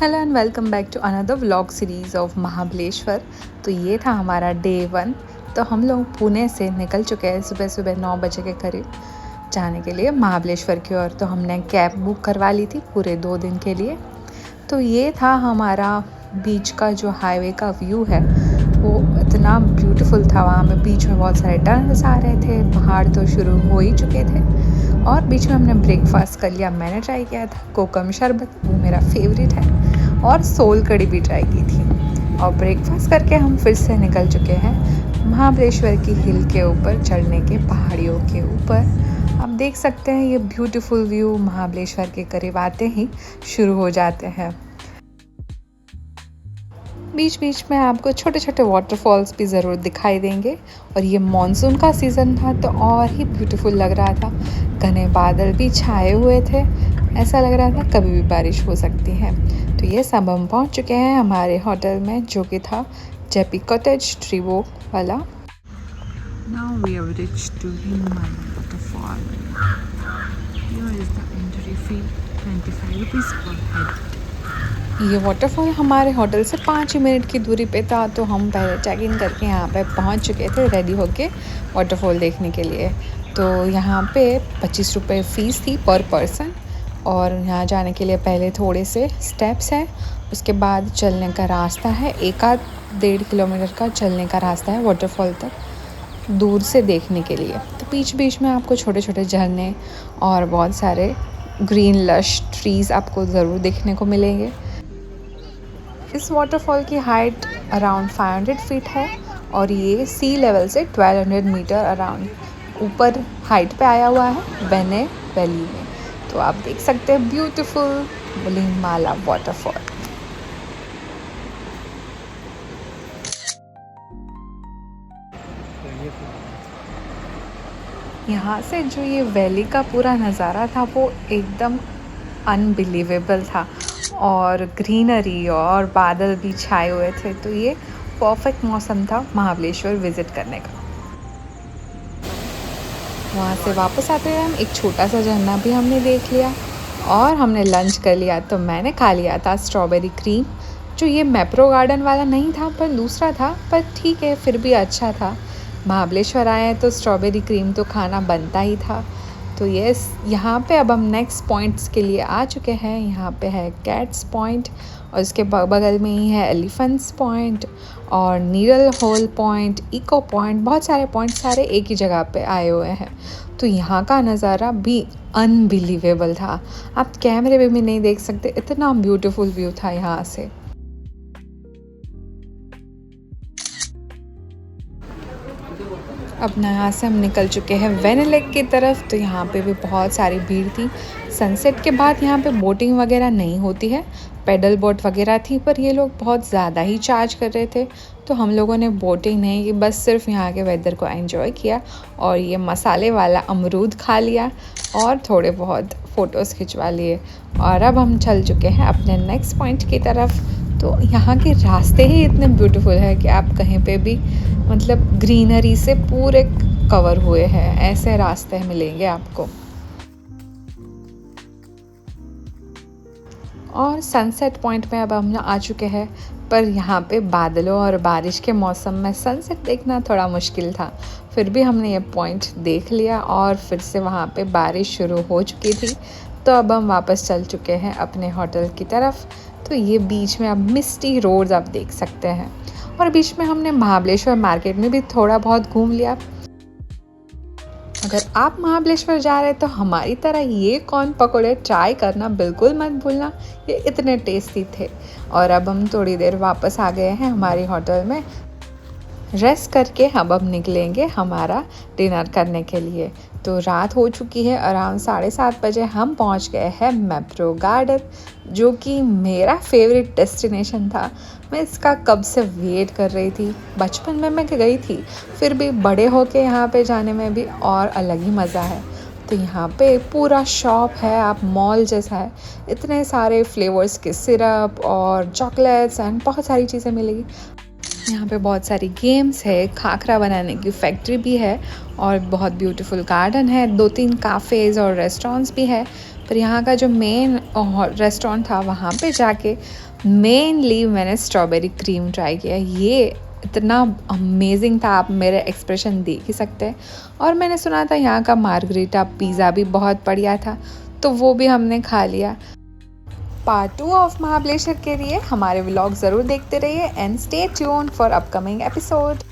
Hello and welcome back to another vlog series of Mahabaleshwar. तो ये था हमारा डे 1। तो हम लोग पुणे से निकल चुके हैं सुबह सुबह 9 बजे के करीब जाने के लिए महाबलेश्वर की ओर। तो हमने कैब बुक करवा ली थी पूरे 2 दिन के लिए। तो ये था हमारा बीच का जो हाईवे का व्यू है, वो इतना ब्यूटीफुल था। वहाँ पे बीच में बहुत सारे टनल्स आ रहे थे, पहाड़ तो शुरू हो ही चुके थे और बीच में हमने ब्रेकफास्ट कर लिया। मैंने ट्राई किया था कोकम शरबत, वो मेरा फेवरेट है, और सोल कड़ी भी ट्राई की थी। और ब्रेकफास्ट करके हम फिर से निकल चुके हैं महाबलेश्वर की हिल के ऊपर चढ़ने के, पहाड़ियों के ऊपर। आप देख सकते हैं ये ब्यूटीफुल व्यू महाबलेश्वर के करीब आते ही शुरू हो जाते हैं। बीच बीच में आपको छोटे छोटे वाटरफॉल्स भी ज़रूर दिखाई देंगे। और ये मॉनसून का सीज़न था तो और ही ब्यूटीफुल लग रहा था। घने बादल भी छाए हुए थे, ऐसा लग रहा था कभी भी बारिश हो सकती है। तो ये सब हम पहुंच चुके हैं हमारे होटल में, जो कि था जेपी कॉटेज ट्रीवो वाला। Now we have reached to Himalaya waterfall. Here is the entry fee, 25 rupees per head. ये वाटरफॉल हमारे होटल से 5 मिनट की दूरी पे था। तो हम पहले चेक इन करके यहाँ पे पहुँच चुके थे रेडी होके वाटरफॉल देखने के लिए। तो यहाँ पे 25 रुपये फ़ीस थी पर पर्सन। और यहाँ जाने के लिए पहले थोड़े से स्टेप्स हैं, उसके बाद चलने का रास्ता है। 1-1.5 किलोमीटर का चलने का रास्ता है वाटरफॉल तक दूर से देखने के लिए। तो बीच बीच में आपको छोटे छोटे झरने और बहुत सारे ग्रीन लश ट्रीज़ आपको ज़रूर देखने को मिलेंगे। इस वाटरफॉल की हाइट अराउंड 500 फीट है और ये सी लेवल से 1200 मीटर अराउंड ऊपर हाइट पे आया हुआ है बेने वैली में। तो आप देख सकते हैं ब्यूटीफुल बुलिंगमाला वाटरफॉल। यहाँ से जो ये वैली का पूरा नज़ारा था वो एकदम अनबिलीवेबल था, और ग्रीनरी और बादल भी छाए हुए थे। तो ये परफेक्ट मौसम था महाबलेश्वर विज़िट करने का। वहाँ से वापस आते हुए हम एक छोटा सा झरना भी हमने देख लिया और हमने लंच कर लिया। तो मैंने खा लिया था स्ट्रॉबेरी क्रीम, जो ये मैप्रो गार्डन वाला नहीं था पर दूसरा था, पर ठीक है फिर भी अच्छा था। महाबलेश्वर आए हैं तो स्ट्रॉबेरी क्रीम तो खाना बनता ही था। तो ये यहाँ पे अब हम नेक्स्ट पॉइंट्स के लिए आ चुके हैं। यहाँ पे है कैट्स पॉइंट और इसके बगल में ही है एलिफेंट्स पॉइंट और needle hole point, echo point, बहुत सारे पॉइंट सारे एक ही जगह पे आए हुए हैं। तो यहाँ का नज़ारा भी अनबिलीवेबल था, आप कैमरे में भी नहीं देख सकते, इतना ब्यूटीफुल व्यू था यहाँ से। अब यहाँ से हम निकल चुके हैं वेन लेक की तरफ। तो यहाँ पे भी बहुत सारी भीड़ थी। सनसेट के बाद यहाँ पे बोटिंग वगैरह नहीं होती है, पैडल बोट वगैरह थी, पर ये लोग बहुत ज़्यादा ही चार्ज कर रहे थे। तो हम लोगों ने बोटिंग नहीं की, बस सिर्फ यहाँ के वेदर को एंजॉय किया और ये मसाले वाला अमरूद खा लिया और थोड़े बहुत फ़ोटोज़ खिंचवा लिए। और अब हम चल चुके हैं अपने नेक्स्ट पॉइंट की तरफ। तो यहाँ के रास्ते ही इतने ब्यूटीफुल है कि आप कहीं पे भी मतलब ग्रीनरी से पूरे कवर हुए हैं, ऐसे रास्ते मिलेंगे आपको। और सनसेट पॉइंट में अब हम आ चुके हैं, पर यहाँ पे बादलों और बारिश के मौसम में सनसेट देखना थोड़ा मुश्किल था। फिर भी हमने ये पॉइंट देख लिया और फिर से वहाँ पे बारिश शुरू हो चुकी थी। तो अब हम वापस चल चुके हैं अपने होटल की तरफ। तो ये बीच में अब मिस्टी रोड्स आप देख सकते हैं और बीच में हमने महाबलेश्वर मार्केट में भी थोड़ा बहुत घूम लिया। अगर आप महाबलेश्वर जा रहे हैं तो हमारी तरह ये कॉर्न पकोड़े ट्राई करना बिल्कुल मत भूलना, ये इतने टेस्टी थे। और अब हम थोड़ी देर वापस आ गए हैं हमारे होटल में, रेस्ट करके अब निकलेंगे हमारा डिनर करने के लिए। तो रात हो चुकी है, अराउंड 7:30 बजे हम पहुंच गए हैं मैप्रो गार्डन, जो कि मेरा फेवरेट डेस्टिनेशन था। मैं इसका कब से वेट कर रही थी। बचपन में मैं गई थी, फिर भी बड़े होके यहाँ पे जाने में भी और अलग ही मज़ा है। तो यहाँ पे पूरा शॉप है, आप मॉल जैसा है, इतने सारे फ्लेवर्स के सिरप और चॉकलेट्स एंड बहुत सारी चीज़ें मिलेगी। यहाँ पे बहुत सारी गेम्स है, खाखरा बनाने की फैक्ट्री भी है और बहुत ब्यूटीफुल गार्डन है। 2-3 काफ़ेज़ और रेस्टोरेंट्स भी है। पर यहाँ का जो मेन रेस्टोरेंट था वहाँ पे जाके मेनली मैंने स्ट्रॉबेरी क्रीम ट्राई किया। ये इतना अमेजिंग था, आप मेरे एक्सप्रेशन देख ही सकते हैं। और मैंने सुना था यहाँ का मार्गरीटा पिज़्ज़ा भी बहुत बढ़िया था, तो वो भी हमने खा लिया। पार्ट 2 ऑफ महाबलेश्वर के लिए हमारे व्लॉग ज़रूर देखते रहिए and stay tuned for upcoming episode.